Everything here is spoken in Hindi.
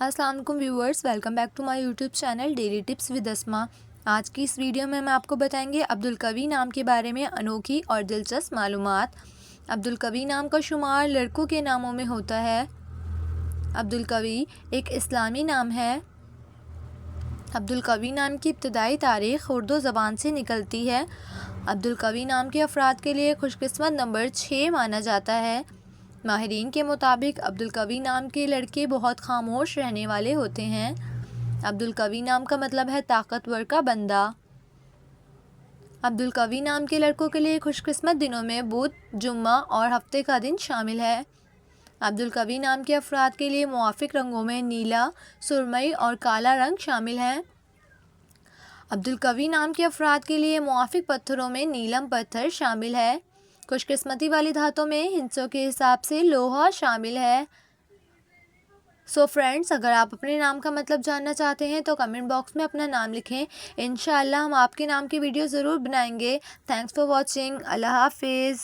अस्सलाम वालेकुम viewers, welcome back to my YouTube channel daily tips with Asma. आज की इस वीडियो में हम आपको बताएंगे अब्दुल कवी नाम के बारे में अनोखी और दिलचस्प मालूमात। अब्दुल कवी नाम का शुमार लड़कों के नामों में होता है। अब्दुल कवी एक इस्लामी नाम है। अब्दुल कवी नाम की इब्तदाई तारीख़ उर्दू ज़बान से निकलती है। अब्दुल कवी नाम के अफराद के लिए खुशकिस्मत नंबर 6 माना जाता है। माहिरीन के मुताबिक अब्दुल कवी नाम के लड़के बहुत खामोश रहने वाले होते हैं। अब्दुल कवी नाम का मतलब है ताकतवर का बंदा। अब्दुल कवी नाम के लड़कों के लिए खुशकिस्मत दिनों में बुध, जुम्मा और हफ्ते का दिन शामिल है। अब्दुल कवी नाम के अफराद के लिए मुआफिक रंगों में नीला, सुरमई और काला रंग शामिल है। अब्दुल कवी नाम के अफराद के लिए मुआफिक पत्थरों में नीलम पत्थर शामिल है। खुशकिस्मती वाली धातों में हिस्सों के हिसाब से लोहा शामिल है। सो फ्रेंड्स, अगर आप अपने नाम का मतलब जानना चाहते हैं तो कमेंट बॉक्स में अपना नाम लिखें। इंशाअल्लाह हम आपके नाम की वीडियो ज़रूर बनाएंगे। Thanks for watching. अल्लाह हाफिज़।